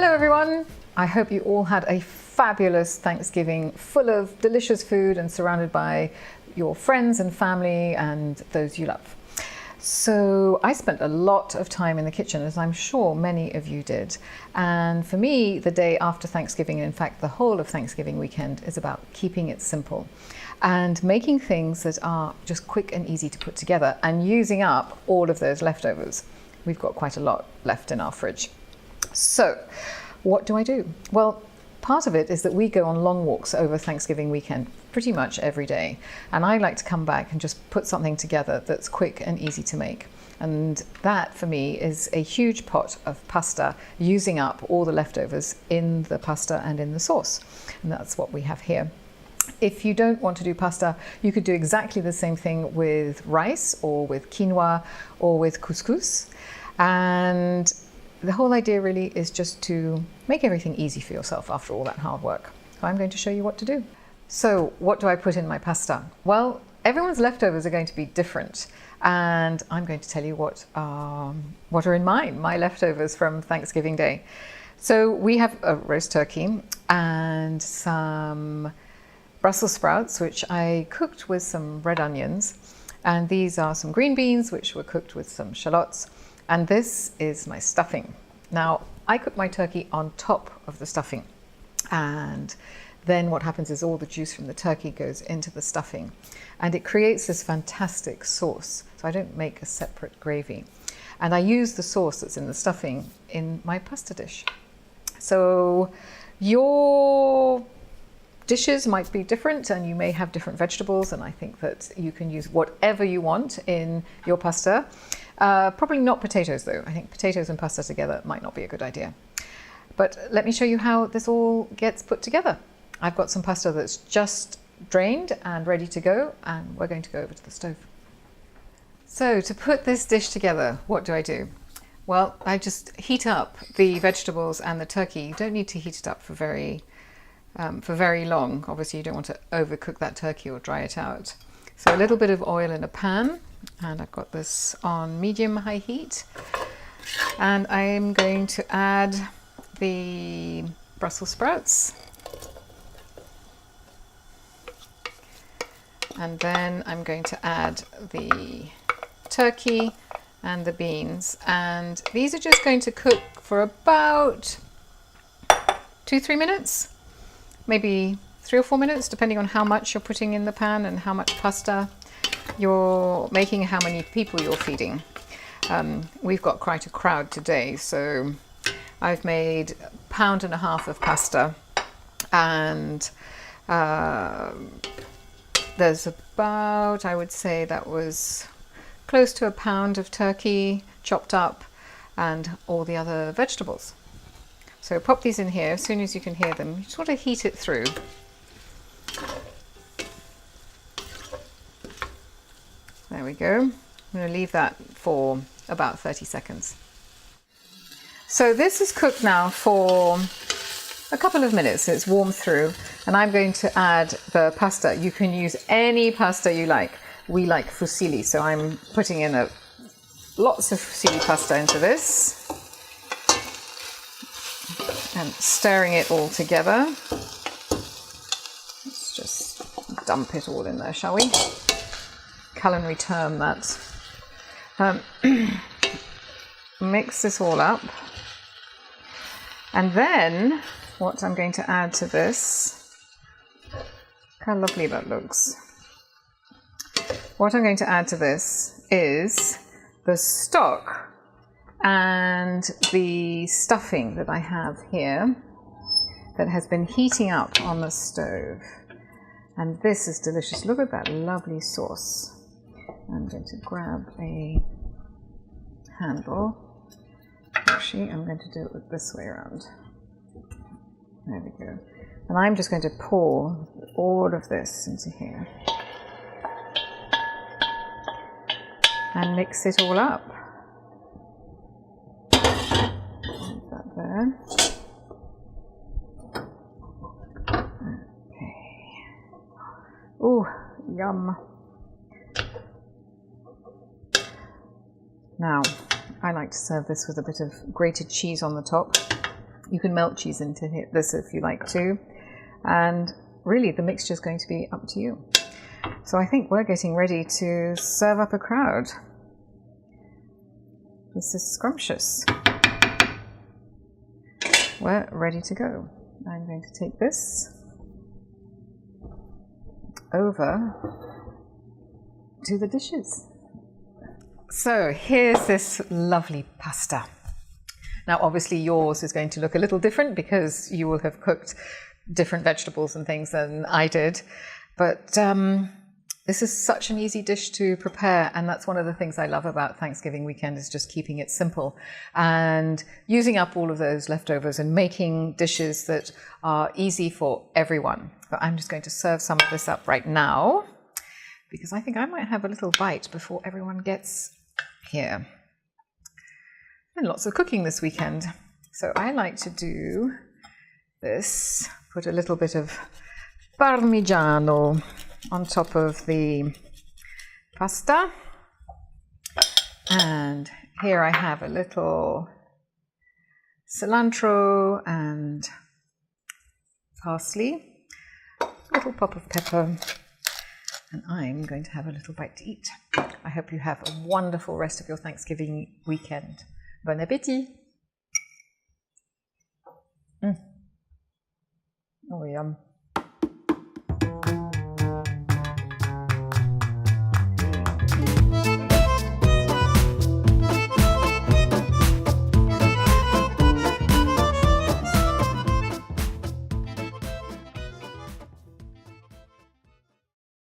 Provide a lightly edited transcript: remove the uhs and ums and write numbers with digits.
Hello everyone! I hope you all had a fabulous Thanksgiving full of delicious food and surrounded by your friends and family and those you love. So I spent a lot of time in the kitchen, as I'm sure many of you did. And for me, the day after Thanksgiving, in fact the whole of Thanksgiving weekend, is about keeping it simple and making things that are just quick and easy to put together and using up all of those leftovers. We've got quite a lot left in our fridge. So what do I do? Well, part of it is that we go on long walks over Thanksgiving weekend pretty much every day. And I like to come back and just put something together that's quick and easy to make. And that for me is a huge pot of pasta, using up all the leftovers in the pasta and in the sauce. And that's what we have here. If you don't want to do pasta, you could do exactly the same thing with rice or with quinoa or with couscous. And the whole idea really is just to make everything easy for yourself after all that hard work. So I'm going to show you what to do. So what do I put in my pasta? Well, everyone's leftovers are going to be different. And I'm going to tell you what are in mine, my leftovers from Thanksgiving Day. So we have a roast turkey and some Brussels sprouts, which I cooked with some red onions. And these are some green beans, which were cooked with some shallots. And this is my stuffing. Now, I cook my turkey on top of the stuffing. And then what happens is all the juice from the turkey goes into the stuffing. And it creates this fantastic sauce. So I don't make a separate gravy. And I use the sauce that's in the stuffing in my pasta dish. So your dishes might be different and you may have different vegetables, and I think that you can use whatever you want in your pasta. Probably not potatoes though. I think potatoes and pasta together might not be a good idea. But let me show you how this all gets put together. I've got some pasta that's just drained and ready to go, and we're going to go over to the stove. So to put this dish together, what do I do? Well, I just heat up the vegetables and the turkey. You don't need to heat it up for very long. Obviously you don't want to overcook that turkey or dry it out. So a little bit of oil in a pan, and I've got this on medium-high heat. And I'm going to add the Brussels sprouts. And then I'm going to add the turkey and the beans. And these are just going to cook for about 2-3 minutes. Maybe 3 or 4 minutes, depending on how much you're putting in the pan and how much pasta you're making, how many people you're feeding. We've got quite a crowd today, so I've made 1.5 pounds of pasta, and there's about, I would say that was close to 1 pound of turkey chopped up and all the other vegetables. So pop these in here as soon as you can hear them. You sort of heat it through. There we go. I'm going to leave that for about 30 seconds. So this is cooked now for a couple of minutes. It's warmed through, and I'm going to add the pasta. You can use any pasta you like. We like fusilli, so I'm putting in lots of fusilli pasta into this and stirring it all together. Let's just dump it all in there, shall we? Culinary term, that. Mix this all up. And then what I'm going to add to this, look how lovely that looks. What I'm going to add to this is the stock and the stuffing that I have here that has been heating up on the stove. And this is delicious. Look at that lovely sauce. I'm going to grab a handle. Actually, I'm going to do it this way around. There we go. And I'm just going to pour all of this into here and mix it all up. Leave that there. Okay. Ooh, yum. Now, I like to serve this with a bit of grated cheese on the top. You can melt cheese into this if you like to. And really, the mixture is going to be up to you. So I think we're getting ready to serve up a crowd. This is scrumptious. We're ready to go. I'm going to take this over to the dishes. So here's this lovely pasta. Now obviously yours is going to look a little different because you will have cooked different vegetables and things than I did, but this is such an easy dish to prepare, and that's one of the things I love about Thanksgiving weekend is just keeping it simple and using up all of those leftovers and making dishes that are easy for everyone. But I'm just going to serve some of this up right now because I think I might have a little bite before everyone gets here. And lots of cooking this weekend. So I like to do this, put a little bit of Parmigiano on top of the pasta. And here I have a little cilantro and parsley, a little pop of pepper, and I'm going to have a little bite to eat. I hope you have a wonderful rest of your Thanksgiving weekend. Bon appétit! Oh, yum.